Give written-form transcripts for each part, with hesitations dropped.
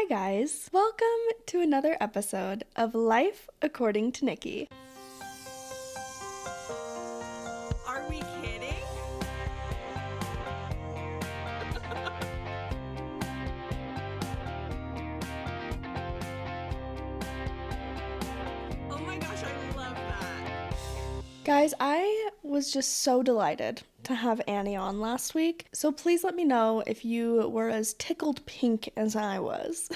guys, welcome to another episode of Life According to Nikki. Are we kidding? Oh my gosh, I love that. Guys, I was just so delighted to have Annie on last week, so please let me know if you were as tickled pink as I was.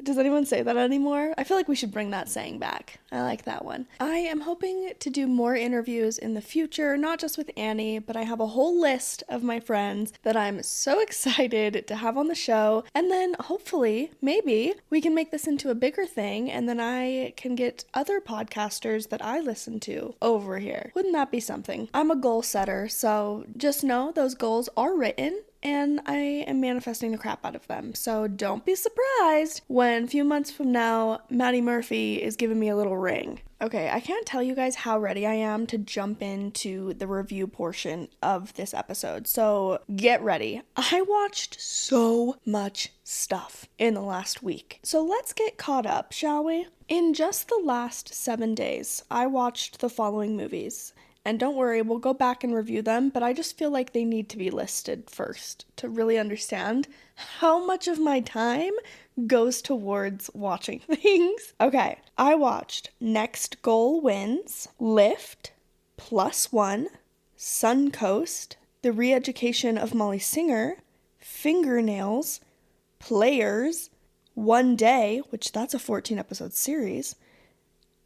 Does anyone say that anymore? I feel like we should bring that saying back. I like that one. I am hoping to do more interviews in the future, not just with Annie, but I have a whole list of my friends that I'm so excited to have on the show. And then hopefully, maybe, we can make this into a bigger thing and then I can get other podcasters that I listen to over here. Wouldn't that be something? I'm a goal setter, so just know those goals are written and I am manifesting the crap out of them. So don't be surprised when a few months from now, Maddie Murphy is giving me a little ring. Okay, I can't tell you guys how ready I am to jump into the review portion of this episode. So get ready. I watched so much stuff in the last week. So let's get caught up, shall we? In just the last 7 days, I watched the following movies. And don't worry, we'll go back and review them, but I just feel like they need to be listed first to really understand how much of my time goes towards watching things. Okay, I watched Next Goal Wins, Lift, Plus One, Suncoast, The Re-Education of Molly Singer, Fingernails, Players, One Day, which that's a 14-episode series,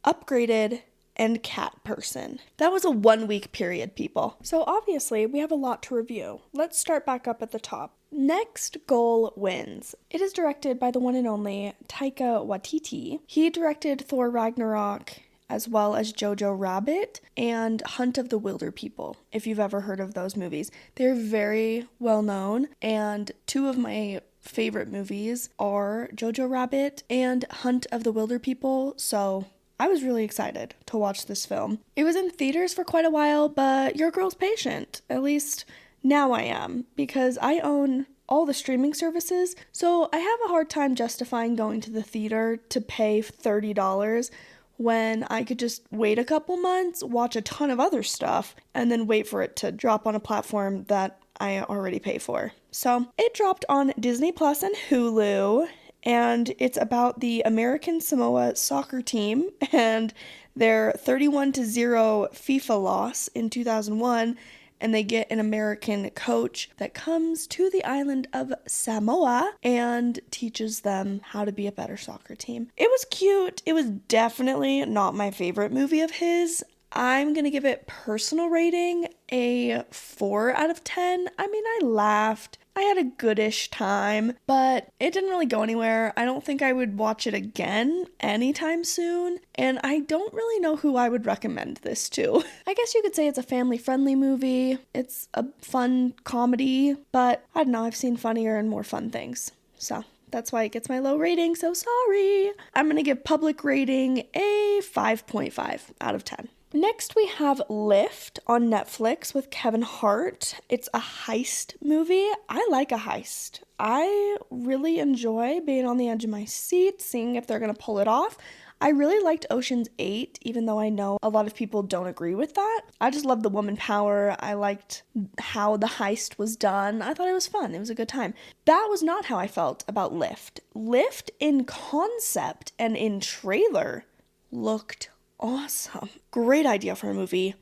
Upgraded, and Cat Person. That was a 1 week period, people. So obviously, we have a lot to review. Let's start back up at the top. Next Goal Wins. It is directed by the one and only Taika Waititi. He directed Thor Ragnarok, as well as Jojo Rabbit and Hunt of the Wilder People, if you've ever heard of those movies. They're very well known, and two of my favorite movies are Jojo Rabbit and Hunt of the Wilder People, so I was really excited to watch this film. It was in theaters for quite a while, but your girl's patient. At least now I am, because I own all the streaming services, so I have a hard time justifying going to the theater to pay $30 when I could just wait a couple months, watch a ton of other stuff, and then wait for it to drop on a platform that I already pay for. So it dropped on Disney Plus and Hulu, and it's about the American Samoa soccer team and their 31-0 FIFA loss in 2001, and they get an American coach that comes to the island of Samoa and teaches them how to be a better soccer team. It was cute. It was definitely not my favorite movie of his. I'm gonna give it personal rating a 4 out of 10. I mean, I laughed. I had a goodish time, but it didn't really go anywhere. I don't think I would watch it again anytime soon, and I don't really know who I would recommend this to. I guess you could say it's a family-friendly movie. It's a fun comedy, but I don't know, I've seen funnier and more fun things. So that's why it gets my low rating, so sorry. I'm gonna give public rating a 5.5 out of 10. Next, we have Lift on Netflix with Kevin Hart. It's a heist movie. I like a heist. I really enjoy being on the edge of my seat, seeing if they're going to pull it off. I really liked Ocean's 8, even though I know a lot of people don't agree with that. I just love the woman power. I liked how the heist was done. I thought it was fun. It was a good time. That was not how I felt about Lift. Lift in concept and in trailer looked awesome. Great idea for a movie.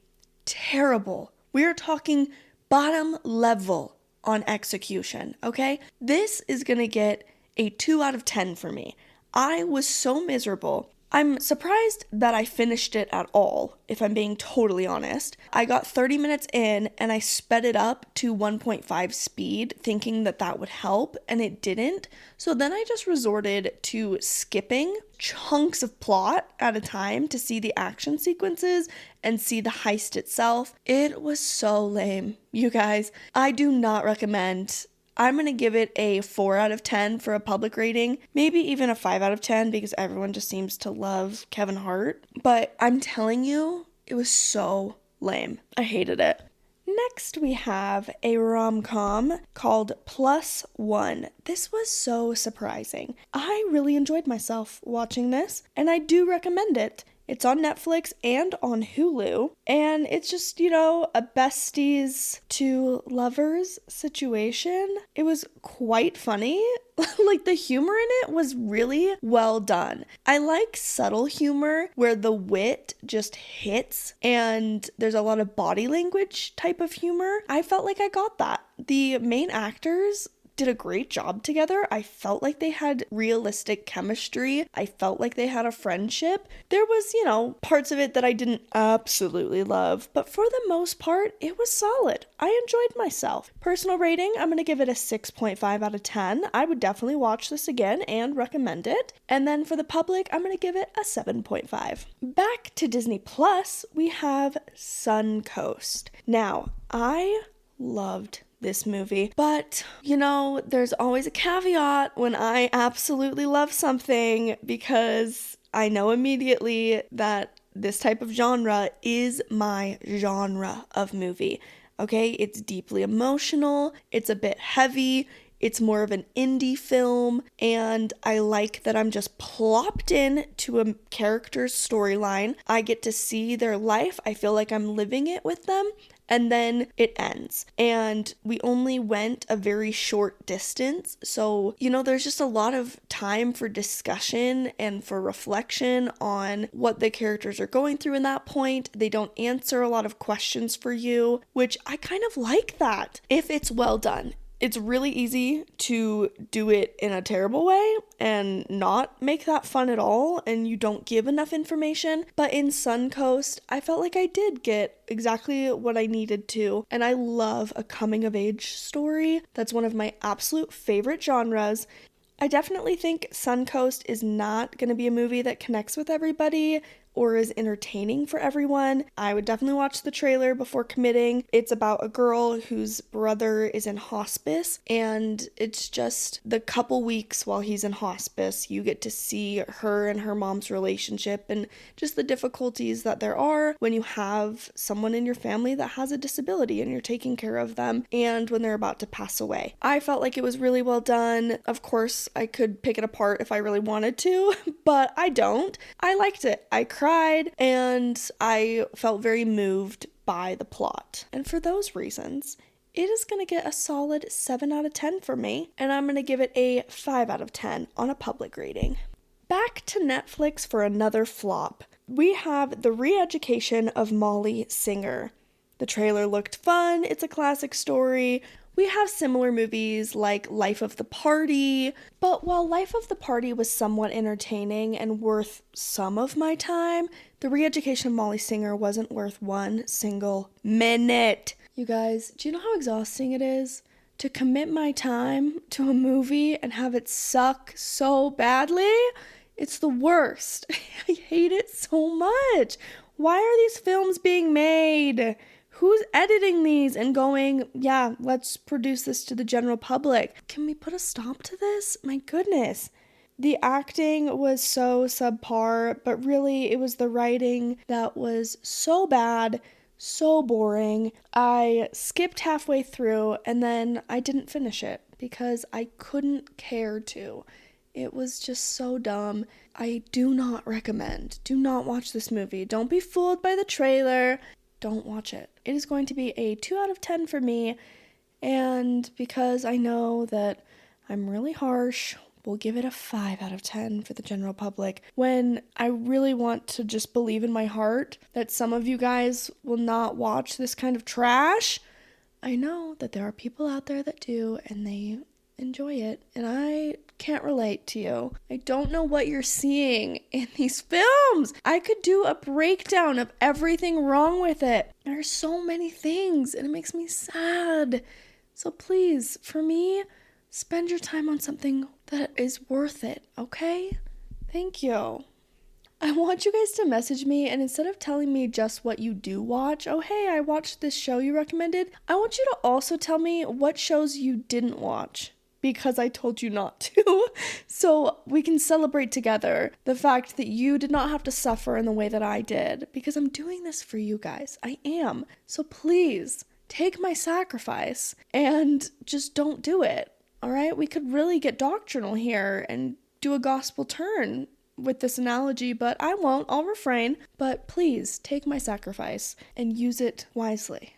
Terrible. We are talking bottom level on execution, okay? This is gonna get a 2 out of 10 for me. I was so miserable. I'm surprised that I finished it at all, if I'm being totally honest. I got 30 minutes in and I sped it up to 1.5 speed, thinking that that would help, and it didn't. So then I just resorted to skipping chunks of plot at a time to see the action sequences and see the heist itself. It was so lame, you guys. I do not recommend. I'm going to give it a 4 out of 10 for a public rating, maybe even a 5 out of 10 because everyone just seems to love Kevin Hart. But I'm telling you, it was so lame. I hated it. Next, we have a rom-com called Plus One. This was so surprising. I really enjoyed myself watching this, and I do recommend it. It's on Netflix and on Hulu, and it's just, a besties to lovers situation. It was quite funny. Like, the humor in it was really well done. I like subtle humor where the wit just hits and there's a lot of body language type of humor. I felt like I got that. The main actors did a great job together. I felt like they had realistic chemistry. I felt like they had a friendship. There was, parts of it that I didn't absolutely love, but for the most part, it was solid. I enjoyed myself. Personal rating, I'm going to give it a 6.5 out of 10. I would definitely watch this again and recommend it. And then for the public, I'm going to give it a 7.5. Back to Disney Plus, we have Suncoast. Now, I loved this movie, but there's always a caveat when I absolutely love something, because I know immediately that this type of genre is my genre of movie. Okay, it's deeply emotional, it's a bit heavy, it's more of an indie film, and I like that I'm just plopped in to a character's storyline. I get to see their life. I feel like I'm living it with them. And then it ends. And we only went a very short distance. So, there's just a lot of time for discussion and for reflection on what the characters are going through in that point. They don't answer a lot of questions for you, which I kind of like that if it's well done. It's really easy to do it in a terrible way and not make that fun at all, and you don't give enough information. But in Suncoast, I felt like I did get exactly what I needed to, and I love a coming-of-age story. That's one of my absolute favorite genres. I definitely think Suncoast is not going to be a movie that connects with everybody or is entertaining for everyone. I would definitely watch the trailer before committing. It's about a girl whose brother is in hospice, and it's just the couple weeks while he's in hospice, you get to see her and her mom's relationship and just the difficulties that there are when you have someone in your family that has a disability and you're taking care of them, and when they're about to pass away. I felt like it was really well done. Of course, I could pick it apart if I really wanted to, but I don't. I liked it. I cried, and I felt very moved by the plot. And for those reasons, it is going to get a solid 7 out of 10 for me, and I'm going to give it a 5 out of 10 on a public rating. Back to Netflix for another flop. We have The Re-Education of Molly Singer. The trailer looked fun. It's a classic story. We have similar movies like Life of the Party, but while Life of the Party was somewhat entertaining and worth some of my time, The Re-Education of Molly Singer wasn't worth one single minute. You guys, do you know how exhausting it is to commit my time to a movie and have it suck so badly? It's the worst. I hate it so much. Why are these films being made? Who's editing these and going, yeah, let's produce this to the general public? Can we put a stop to this? My goodness. The acting was so subpar, but really it was the writing that was so bad, so boring. I skipped halfway through and then I didn't finish it because I couldn't care to. It was just so dumb. I do not recommend. Do not watch this movie. Don't be fooled by the trailer. Don't watch it. It is going to be a 2 out of 10 for me, and because I know that I'm really harsh, we'll give it a 5 out of 10 for the general public, when I really want to just believe in my heart that some of you guys will not watch this kind of trash. I know that there are people out there that do, and they enjoy it, and I can't relate to you. I don't know what you're seeing in these films. I could do a breakdown of everything wrong with it. There are so many things, and it makes me sad. So please, for me, spend your time on something that is worth it, okay? Thank you. I want you guys to message me, and instead of telling me just what you do watch, oh hey, I watched this show you recommended, I want you to also tell me what shows you didn't watch, because I told you not to, so we can celebrate together the fact that you did not have to suffer in the way that I did, because I'm doing this for you guys. I am. So please, take my sacrifice and just don't do it. All right? We could really get doctrinal here and do a gospel turn with this analogy, but I won't. I'll refrain. But please take my sacrifice and use it wisely.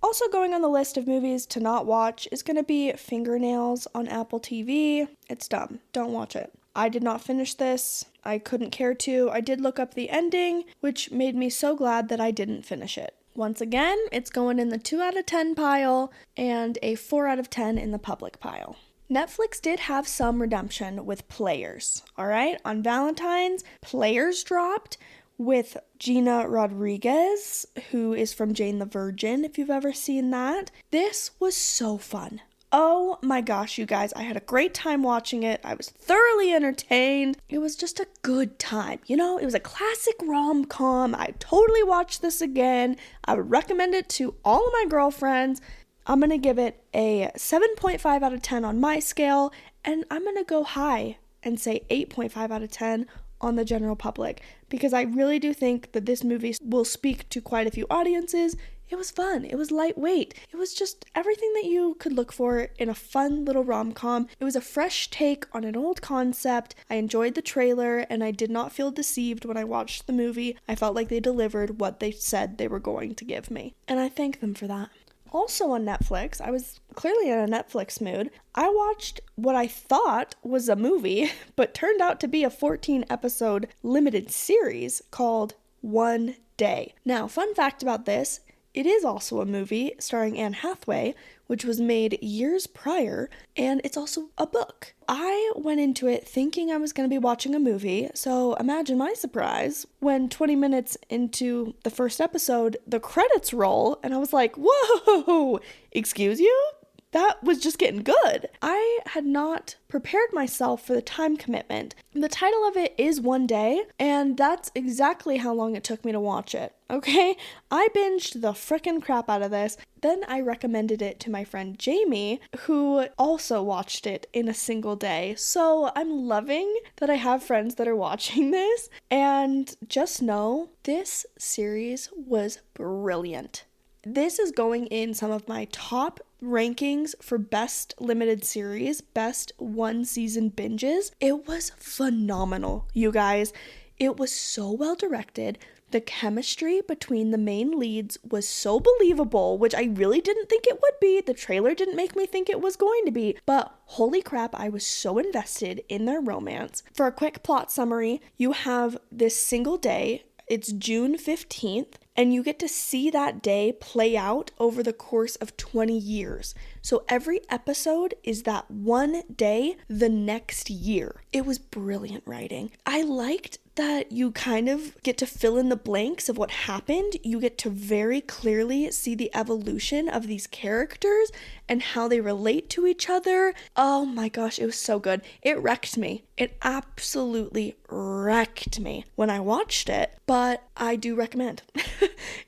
Also going on the list of movies to not watch is going to be Fingernails on Apple TV. It's dumb. Don't watch it. I did not finish this. I couldn't care to. I did look up the ending, which made me so glad that I didn't finish it. Once again, it's going in the 2 out of 10 pile and a 4 out of 10 in the public pile. Netflix did have some redemption with Players, all right? On Valentine's, Players dropped with Gina Rodriguez, who is from Jane the Virgin, if you've ever seen that. This was so fun. Oh my gosh, you guys, I had a great time watching it. I was thoroughly entertained. It was just a good time. You know, it was a classic rom-com. I totally watched this again. I would recommend it to all of my girlfriends. I'm going to give it a 7.5 out of 10 on my scale, and I'm going to go high and say 8.5 out of 10 on the general public, because I really do think that this movie will speak to quite a few audiences. It was fun. It was lightweight. It was just everything that you could look for in a fun little rom-com. It was a fresh take on an old concept. I enjoyed the trailer, and I did not feel deceived when I watched the movie. I felt like they delivered what they said they were going to give me, and I thank them for that. Also on Netflix, I was clearly in a Netflix mood. I watched what I thought was a movie, but turned out to be a 14-episode limited series called One Day. Now, fun fact about this, it is also a movie starring Anne Hathaway, which was made years prior, and it's also a book. I went into it thinking I was going to be watching a movie, so imagine my surprise when 20 minutes into the first episode, the credits roll, and I was like, whoa, excuse you? That was just getting good. I had not prepared myself for the time commitment. The title of it is One Day, and that's exactly how long it took me to watch it, okay? I binged the frickin' crap out of this. Then I recommended it to my friend Jamie, who also watched it in a single day. So I'm loving that I have friends that are watching this, and just know this series was brilliant. This is going in some of my top rankings for best limited series, best one season binges. It was phenomenal, you guys. It was so well directed. The chemistry between the main leads was so believable, which I really didn't think it would be. The trailer didn't make me think it was going to be, but holy crap, I was so invested in their romance. For a quick plot summary, you have this single day. It's June 15th, and you get to see that day play out over the course of 20 years. So every episode is that one day the next year. It was brilliant writing. I liked that you kind of get to fill in the blanks of what happened. You get to very clearly see the evolution of these characters and how they relate to each other. Oh my gosh, it was so good. It wrecked me. It absolutely wrecked me when I watched it, but I do recommend.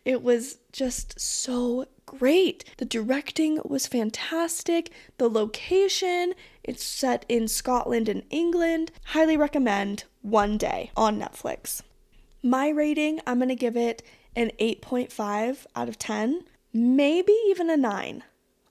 It was just so great. The directing was fantastic. The location, it's set in Scotland and England. Highly recommend One Day on Netflix. My rating, I'm going to give it an 8.5 out of 10, maybe even a 9.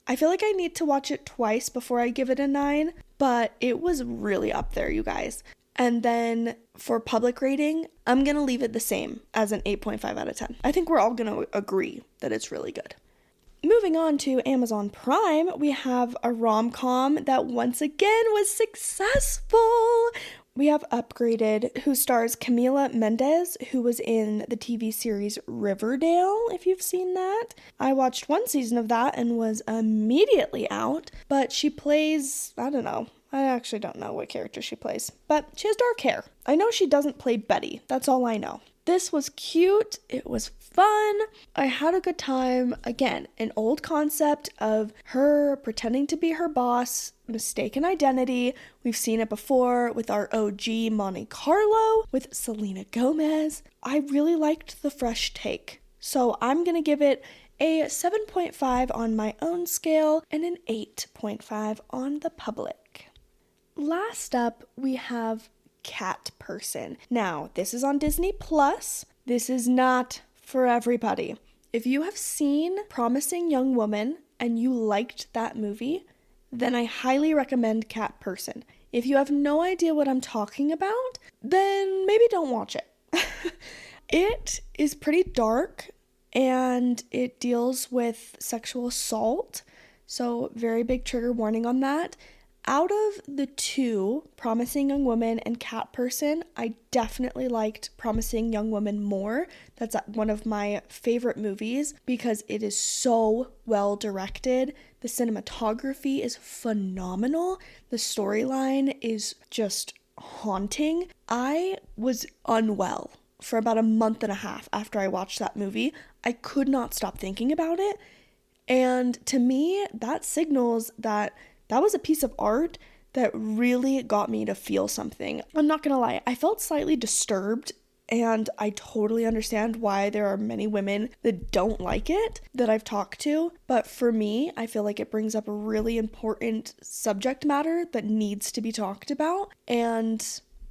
I feel like I need to watch it twice before I give it a 9, but it was really up there, you guys. And then for public rating, I'm going to leave it the same as an 8.5 out of 10. I think we're all going to agree that it's really good. Moving on to Amazon Prime, we have a rom-com that once again was successful. We have Upgraded, who stars Camila Mendes, who was in the TV series Riverdale, if you've seen that. I watched one season of that and was immediately out, but she plays, I don't know. I actually don't know what character she plays, but she has dark hair. I know she doesn't play Betty. That's all I know. This was cute. It was fun. I had a good time. Again, an old concept of her pretending to be her boss, mistaken identity. We've seen it before with our OG Monte Carlo, with Selena Gomez. I really liked the fresh take. So I'm going to give it a 7.5 on my own scale and an 8.5 on the public. Last up, we have Cat Person. Now, this is on Disney Plus. This is not for everybody. If you have seen Promising Young Woman and you liked that movie, then I highly recommend Cat Person. If you have no idea what I'm talking about, then maybe don't watch it. It is pretty dark and it deals with sexual assault, so very big trigger warning on that. Out of the two, Promising Young Woman and Cat Person, I definitely liked Promising Young Woman more. That's one of my favorite movies because it is so well directed. The cinematography is phenomenal. The storyline is just haunting. I was unwell for about a month and a half after I watched that movie. I could not stop thinking about it. And to me, that signals that was a piece of art that really got me to feel something. I'm not gonna lie, I felt slightly disturbed, and I totally understand why there are many women that don't like it that I've talked to. But for me, I feel like it brings up a really important subject matter that needs to be talked about, and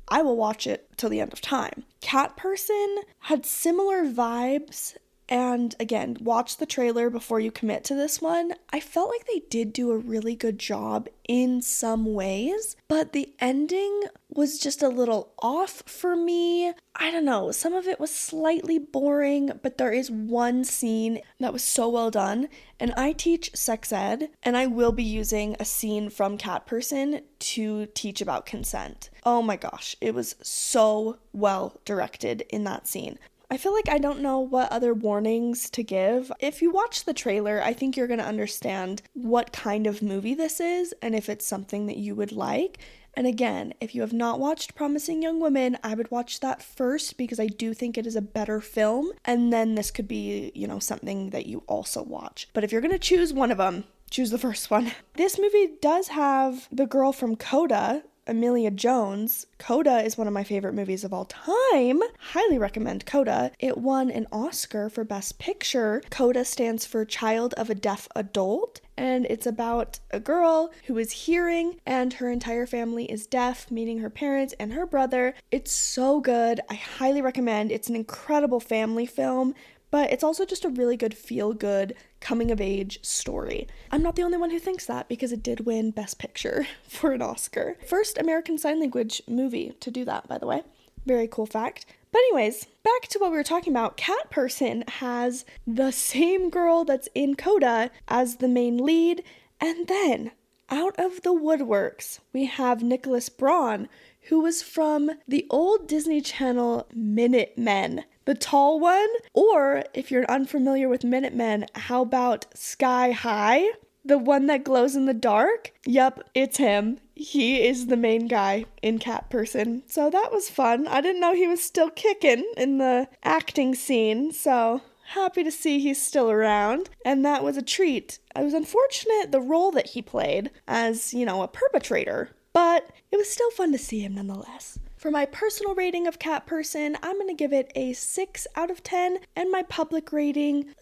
I will watch it till the end of time. Cat Person had similar vibes. And again, watch the trailer before you commit to this one. I felt like they did do a really good job in some ways, but the ending was just a little off for me. I don't know, some of it was slightly boring, but there is one scene that was so well done. And I teach sex ed, and I will be using a scene from Cat Person to teach about consent. Oh my gosh, it was so well directed in that scene. I feel like I don't know what other warnings to give. If you watch the trailer, I think you're going to understand what kind of movie this is and if it's something that you would like. And again, if you have not watched Promising Young Woman, I would watch that first because I do think it is a better film. And then this could be, something that you also watch. But if you're going to choose one of them, choose the first one. This movie does have the girl from Coda, Emilia Jones. Coda is one of my favorite movies of all time. Highly recommend Coda. It won an Oscar for Best Picture. Coda stands for Child of a Deaf Adult, and it's about a girl who is hearing and her entire family is deaf, meaning her parents and her brother. It's so good. I highly recommend. It's an incredible family film, but it's also just a really good feel-good coming-of-age story. I'm not the only one who thinks that because it did win Best Picture for an Oscar. First American Sign Language movie to do that, by the way. Very cool fact. But anyways, back to what we were talking about. Cat Person has the same girl that's in Coda as the main lead, and then out of the woodworks, we have Nicholas Braun, who was from the old Disney Channel Minutemen. The tall one, or if you're unfamiliar with Minutemen, how about Sky High? The one that glows in the dark? Yep, it's him. He is the main guy in Cat Person. So that was fun. I didn't know he was still kicking in the acting scene, so happy to see he's still around. And that was a treat. It was unfortunate the role that he played as, a perpetrator, but it was still fun to see him nonetheless. For my personal rating of Cat Person, I'm going to give it a 6 out of 10, and my public rating,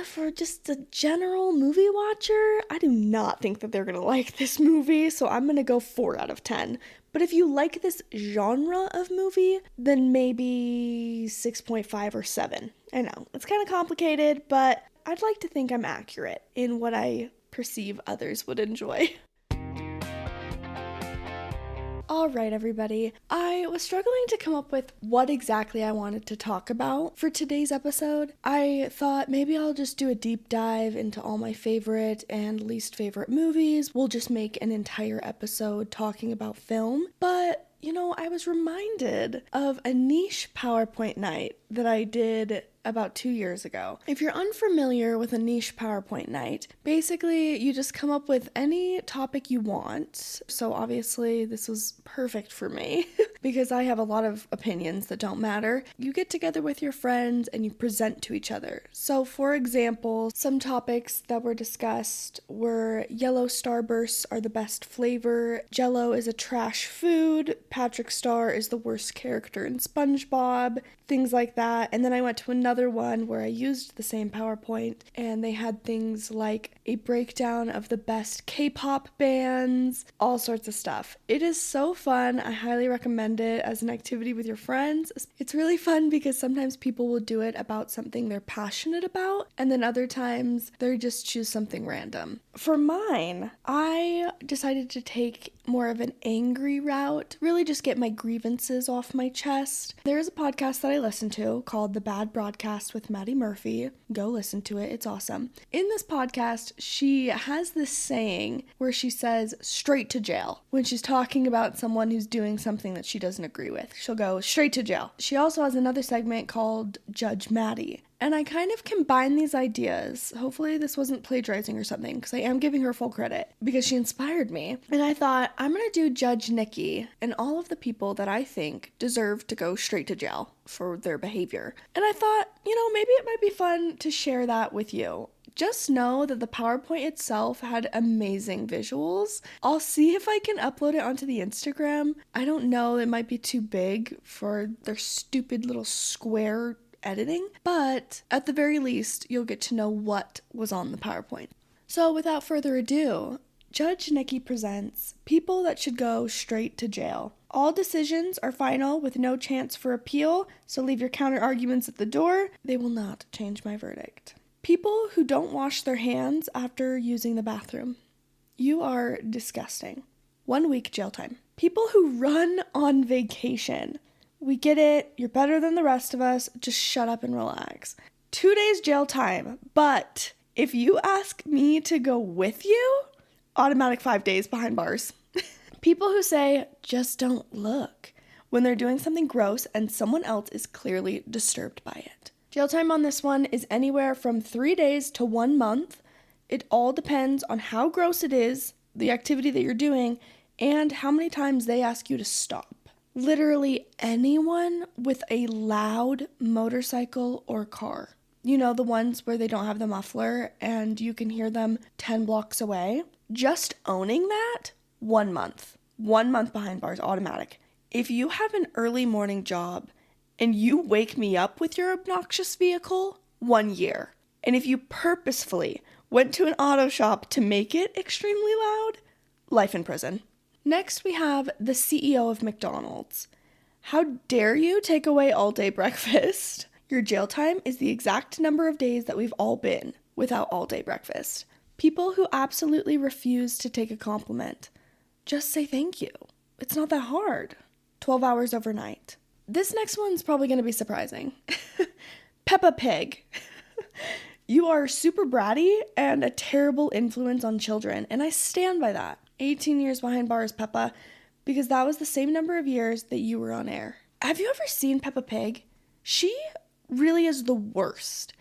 for just a general movie watcher, I do not think that they're going to like this movie, so I'm going to go 4 out of 10. But if you like this genre of movie, then maybe 6.5 or 7. I know, it's kind of complicated, but I'd like to think I'm accurate in what I perceive others would enjoy. Alright everybody, I was struggling to come up with what exactly I wanted to talk about for today's episode. I thought maybe I'll just do a deep dive into all my favorite and least favorite movies. We'll just make an entire episode talking about film. But, I was reminded of a niche PowerPoint night that I did about 2 years ago. If you're unfamiliar with a niche PowerPoint night, basically you just come up with any topic you want. So obviously this was perfect for me because I have a lot of opinions that don't matter. You get together with your friends and you present to each other. So for example, some topics that were discussed were yellow starbursts are the best flavor, Jell-O is a trash food, Patrick Star is the worst character in SpongeBob, things like that. And then I went to another one where I used the same PowerPoint and they had things like a breakdown of the best K-pop bands, all sorts of stuff. It is so fun. I highly recommend recommend it as an activity with your friends. It's really fun because sometimes people will do it about something they're passionate about, and then other times they just choose something random. For mine, I decided to take more of an angry route, really just get my grievances off my chest. There's a podcast that I listen to called The Bad Broadcast with Maddie Murphy. Go listen to it, it's awesome. In this podcast, she has this saying where she says straight to jail when she's talking about someone who's doing something that she doesn't agree with. She'll go straight to jail. She also has another segment called Judge Maddie. And I kind of combine these ideas. Hopefully this wasn't plagiarizing or something, because I am giving her full credit because she inspired me. And I thought, I'm going to do Judge Nikki and all of the people that I think deserve to go straight to jail for their behavior. And I thought, maybe it might be fun to share that with you. Just know that the PowerPoint itself had amazing visuals. I'll see if I can upload it onto the Instagram. I don't know, it might be too big for their stupid little square editing, but at the very least, you'll get to know what was on the PowerPoint. So without further ado, Judge Nikki presents people that should go straight to jail. All decisions are final with no chance for appeal, so leave your counter arguments at the door. They will not change my verdict. People who don't wash their hands after using the bathroom. You are disgusting. 1 week jail time. People who run on vacation. We get it. You're better than the rest of us. Just shut up and relax. 2 days jail time. But if you ask me to go with you, automatic 5 days behind bars. People who say, just don't look, when they're doing something gross and someone else is clearly disturbed by it. Jail time on this one is anywhere from 3 days to 1 month. It all depends on how gross it is, the activity that you're doing, and how many times they ask you to stop. Literally anyone with a loud motorcycle or car. The ones where they don't have the muffler and you can hear them 10 blocks away. Just owning that, 1 month. 1 month behind bars, automatic. If you have an early morning job and you wake me up with your obnoxious vehicle, 1 year. And if you purposefully went to an auto shop to make it extremely loud, life in prison. Next, we have the CEO of McDonald's. How dare you take away all-day breakfast? Your jail time is the exact number of days that we've all been without all-day breakfast. People who absolutely refuse to take a compliment. Just say thank you. It's not that hard. 12 hours overnight. This next one's probably going to be surprising. Peppa Pig. You are super bratty and a terrible influence on children, and I stand by that. 18 years behind bars, Peppa, because that was the same number of years that you were on air. Have you ever seen Peppa Pig? She really is the worst.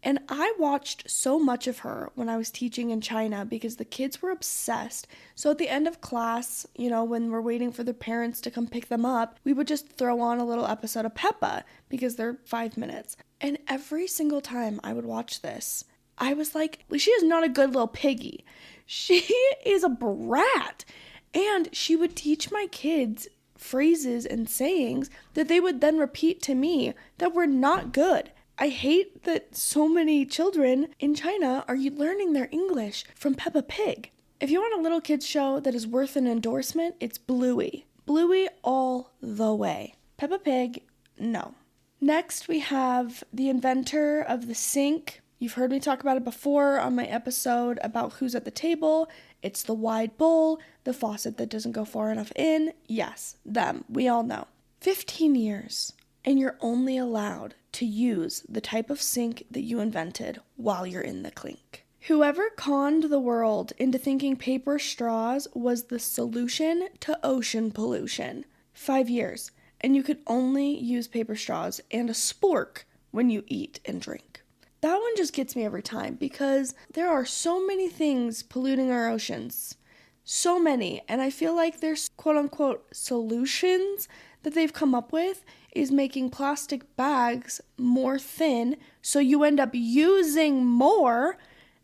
And I watched so much of her when I was teaching in China because the kids were obsessed. So at the end of class, when we're waiting for their parents to come pick them up, we would just throw on a little episode of Peppa because they're 5 minutes. And every single time I would watch this, I was like, she is not a good little piggy. She is a brat. And she would teach my kids phrases and sayings that they would then repeat to me that were not good. I hate that so many children in China are learning their English from Peppa Pig. If you want a little kids show that is worth an endorsement, it's Bluey. Bluey all the way. Peppa Pig, no. Next, we have the inventor of the sink. You've heard me talk about it before on my episode about who's at the table. It's the wide bowl, the faucet that doesn't go far enough in. Yes, them. We all know. 15 years, and you're only allowed to use the type of sink that you invented while you're in the clink. Whoever conned the world into thinking paper straws was the solution to ocean pollution. 5 years, and you could only use paper straws and a spork when you eat and drink. That one just gets me every time because there are so many things polluting our oceans. So many, and I feel like there's quote-unquote solutions that they've come up with is making plastic bags more thin so you end up using more,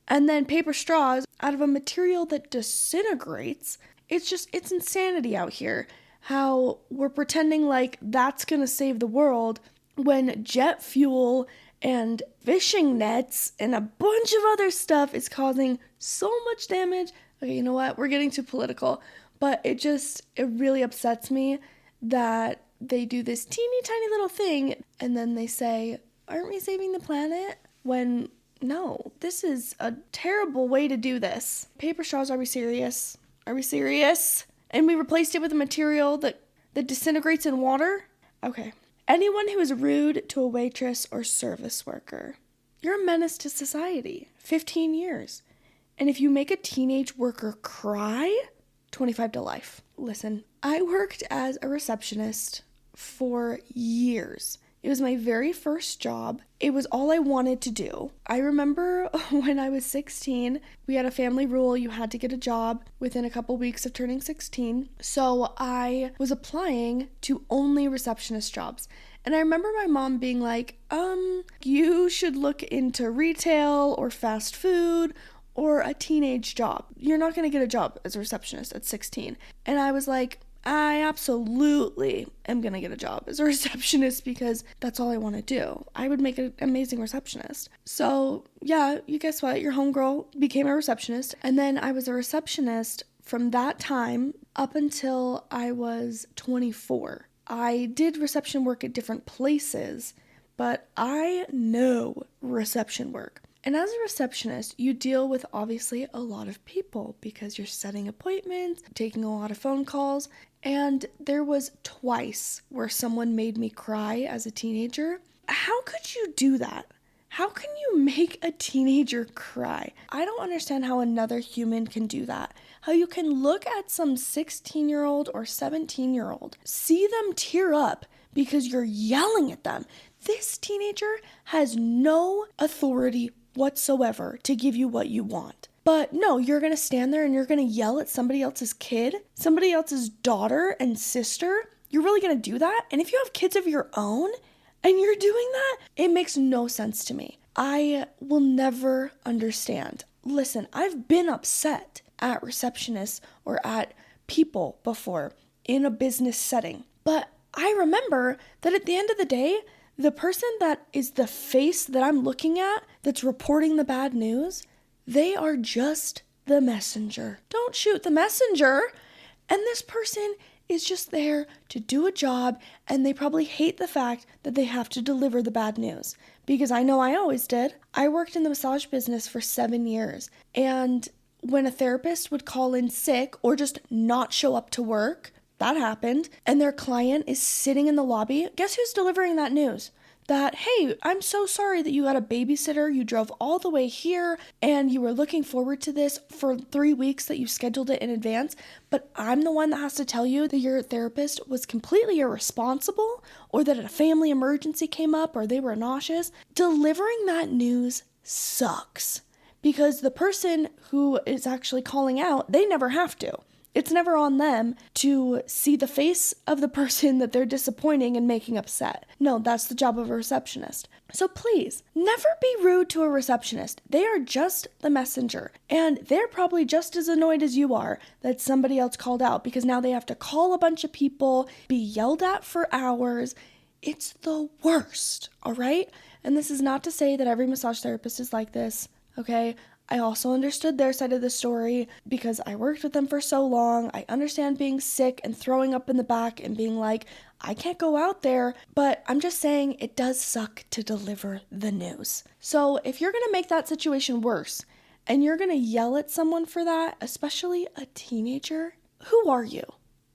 and then paper straws out of a material that disintegrates. It's insanity out here how we're pretending like that's gonna save the world when jet fuel and fishing nets and a bunch of other stuff is causing so much damage. Okay, you know what? We're getting too political, but it really upsets me that they do this teeny tiny little thing and then they say, aren't we saving the planet? When no, this is a terrible way to do this. Paper straws, are we serious? Are we serious? And we replaced it with a material that disintegrates in water? Okay. Anyone who is rude to a waitress or service worker, you're a menace to society. 15 years. And if you make a teenage worker cry, 25 to life. Listen, I worked as a receptionist for years. It was my very first job. It was all I wanted to do. I remember when I was 16, we had a family rule. You had to get a job within a couple weeks of turning 16. So I was applying to only receptionist jobs. And I remember my mom being like, you should look into retail or fast food or a teenage job. You're not going to get a job as a receptionist at 16. And I was like, I absolutely am going to get a job as a receptionist because that's all I want to do. I would make an amazing receptionist. So yeah, you guess what? Your homegirl became a receptionist. And then I was a receptionist from that time up until I was 24. I did reception work at different places, but I know reception work. And as a receptionist, you deal with obviously a lot of people because you're setting appointments, taking a lot of phone calls. And there was twice where someone made me cry as a teenager. How could you do that? How can you make a teenager cry? I don't understand how another human can do that. How you can look at some 16-year-old or 17-year-old, see them tear up because you're yelling at them. This teenager has no authority whatsoever to give you what you want. But no, you're going to stand there and you're going to yell at somebody else's kid, somebody else's daughter and sister. You're really going to do that? And if you have kids of your own and you're doing that, it makes no sense to me. I will never understand. Listen, I've been upset at receptionists or at people before in a business setting. But I remember that at the end of the day, the person that is the face that I'm looking at that's reporting the bad news, they are just the messenger. Don't shoot the messenger. And this person is just there to do a job, and they probably hate the fact that they have to deliver the bad news. Because I know I always did. I worked in the massage business for 7 years, and when a therapist would call in sick or just not show up to work, that happened, and their client is sitting in the lobby, guess who's delivering that news? That, hey, I'm so sorry that you had a babysitter, you drove all the way here, and you were looking forward to this for 3 weeks that you scheduled it in advance, but I'm the one that has to tell you that your therapist was completely irresponsible, or that a family emergency came up, or they were nauseous. Delivering that news sucks, because the person who is actually calling out, they never have to. It's never on them to see the face of the person that they're disappointing and making upset. No, that's the job of a receptionist. So please, never be rude to a receptionist. They are just the messenger. And they're probably just as annoyed as you are that somebody else called out, because now they have to call a bunch of people, be yelled at for hours. It's the worst, all right? And this is not to say that every massage therapist is like this, okay? I also understood their side of the story because I worked with them for so long. I understand being sick and throwing up in the back and being like, I can't go out there. But I'm just saying it does suck to deliver the news. So if you're going to make that situation worse and you're going to yell at someone for that, especially a teenager, who are you?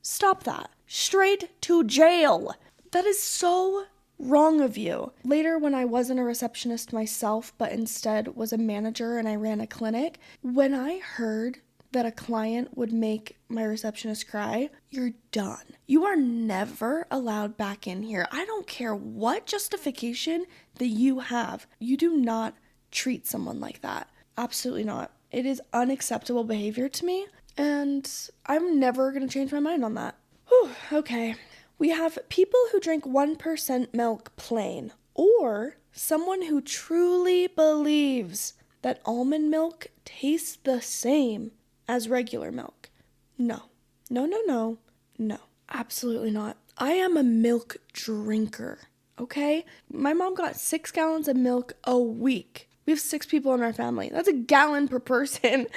Stop that. Straight to jail. That is so wrong of you. Later, when I wasn't a receptionist myself, but instead was a manager and I ran a clinic, when I heard that a client would make my receptionist cry, you're done. You are never allowed back in here. I don't care what justification that you have. You do not treat someone like that. Absolutely not. It is unacceptable behavior to me, and I'm never going to change my mind on that. Whew, okay. We have people who drink 1% milk plain, or someone who truly believes that almond milk tastes the same as regular milk. No, no, no, no, no, absolutely not. I am a milk drinker, okay? My mom got 6 gallons of milk a week. We have 6 people in our family. That's a gallon per person.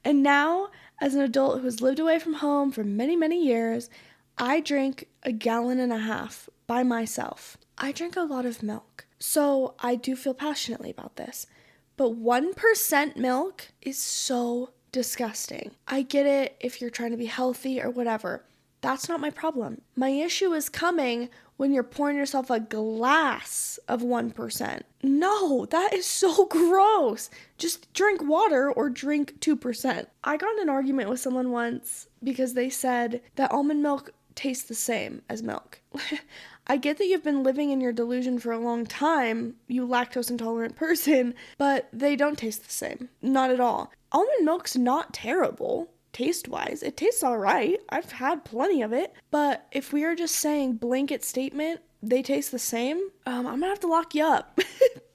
And now, as an adult who has lived away from home for many, many years, I drink 1.5 gallons by myself. I drink a lot of milk, so I do feel passionately about this. But 1% milk is so disgusting. I get it if you're trying to be healthy or whatever. That's not my problem. My issue is coming when you're pouring yourself a glass of 1%. No, that is so gross. Just drink water or drink 2%. I got in an argument with someone once because they said that almond milk tastes the same as milk. I get that you've been living in your delusion for a long time, you lactose intolerant person, but they don't taste the same. Not at all. Almond milk's not terrible. Taste-wise, it tastes all right. I've had plenty of it. But if we are just saying blanket statement, they taste the same, I'm gonna have to lock you up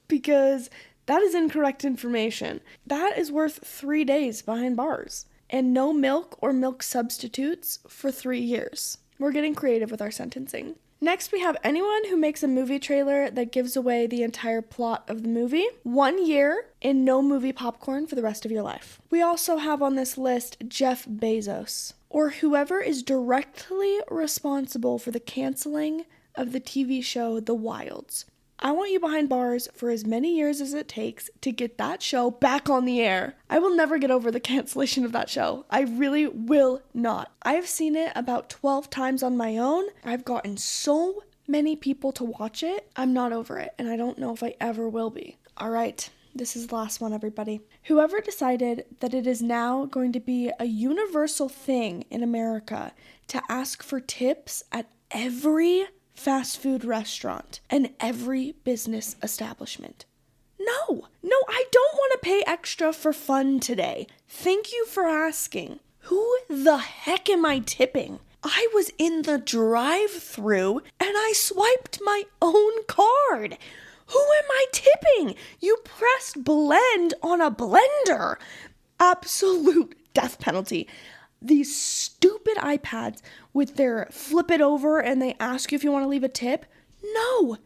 because that is incorrect information. That is worth 3 days behind bars and no milk or milk substitutes for 3 years. We're getting creative with our sentencing. Next, we have anyone who makes a movie trailer that gives away the entire plot of the movie. 1 year and no movie popcorn for the rest of your life. We also have on this list Jeff Bezos, or whoever is directly responsible for the canceling of the TV show The Wilds. I want you behind bars for as many years as it takes to get that show back on the air. I will never get over the cancellation of that show. I really will not. I've seen it about 12 times on my own. I've gotten so many people to watch it. I'm not over it, and I don't know if I ever will be. All right, this is the last one, everybody. Whoever decided that it is now going to be a universal thing in America to ask for tips at every fast food restaurant and every business establishment. No, I don't want to pay extra for fun today. Thank you for asking. Who the heck am I tipping? I was in the drive-thru and I swiped my own card. Who am I tipping? You pressed blend on a blender. Absolute death penalty. These stupid iPads with their flip it over and they ask you if you want to leave a tip. No,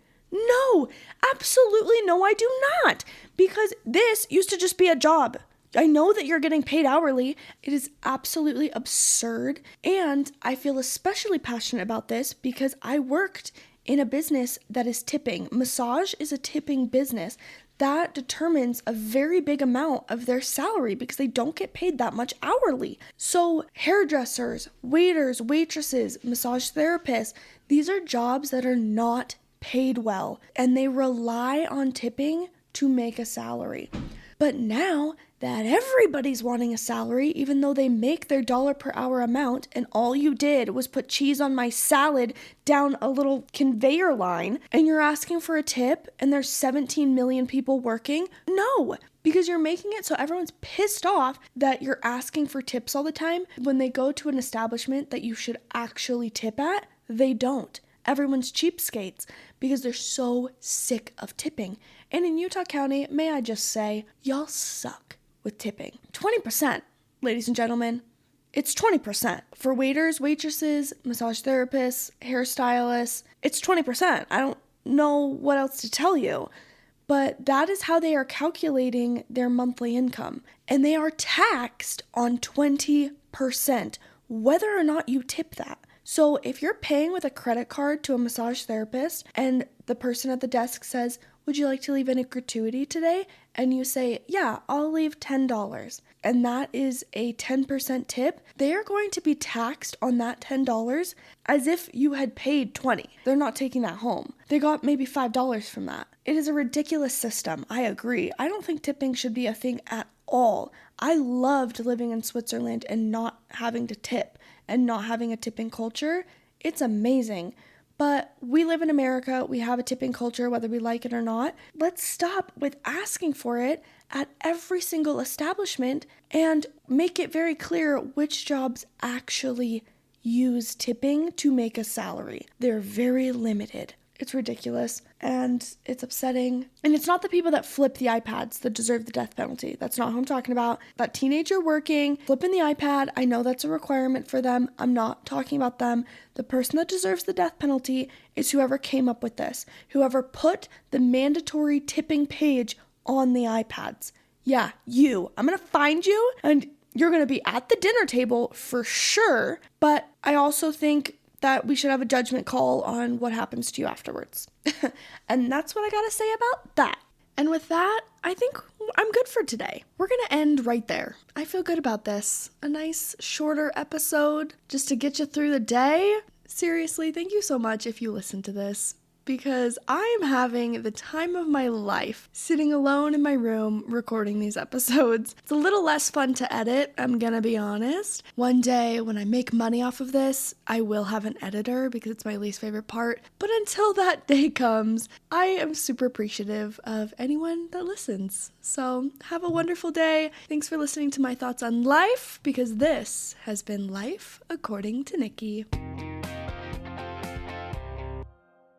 absolutely no, I do not. Because this used to just be a job. I know that you're getting paid hourly. It is absolutely absurd. And I feel especially passionate about this because I worked in a business that is tipping. Massage is a tipping business. That determines a very big amount of their salary because they don't get paid that much hourly. So hairdressers, waiters, waitresses, massage therapists, these are jobs that are not paid well and they rely on tipping to make a salary. But now that everybody's wanting a salary, even though they make their dollar per hour amount, and all you did was put cheese on my salad down a little conveyor line, and you're asking for a tip, and there's 17 million people working? No, because you're making it so everyone's pissed off that you're asking for tips all the time. When they go to an establishment that you should actually tip at, they don't. Everyone's cheapskates because they're so sick of tipping. And in Utah County, may I just say, y'all suck with tipping. 20%, ladies and gentlemen. It's 20%. For waiters, waitresses, massage therapists, hairstylists, it's 20%. I don't know what else to tell you. But that is how they are calculating their monthly income. And they are taxed on 20%, whether or not you tip that. So if you're paying with a credit card to a massage therapist and the person at the desk says, "Would you like to leave any gratuity today?" And you say, "Yeah, I'll leave $10." And that is a 10% tip. They are going to be taxed on that $10 as if you had paid $20. They're not taking that home. They got maybe $5 from that. It is a ridiculous system. I agree. I don't think tipping should be a thing at all. I loved living in Switzerland and not having to tip and not having a tipping culture. It's amazing. But we live in America. We have a tipping culture, whether we like it or not. Let's stop with asking for it at every single establishment and make it very clear which jobs actually use tipping to make a salary. They're very limited. It's ridiculous and it's upsetting. And it's not the people that flip the iPads that deserve the death penalty. That's not who I'm talking about. That teenager working, flipping the iPad, I know that's a requirement for them. I'm not talking about them. The person that deserves the death penalty is whoever came up with this, whoever put the mandatory tipping page on the iPads. Yeah, you. I'm going to find you and you're going to be at the dinner table for sure. But I also think that we should have a judgment call on what happens to you afterwards. And that's what I gotta say about that. And with that, I think I'm good for today. We're gonna end right there. I feel good about this. A nice shorter episode just to get you through the day. Seriously, thank you so much if you listen to this, because I am having the time of my life sitting alone in my room recording these episodes. It's a little less fun to edit, I'm gonna be honest. One day when I make money off of this, I will have an editor because it's my least favorite part. But until that day comes, I am super appreciative of anyone that listens. So have a wonderful day. Thanks for listening to my thoughts on life, because this has been Life According to Nikki.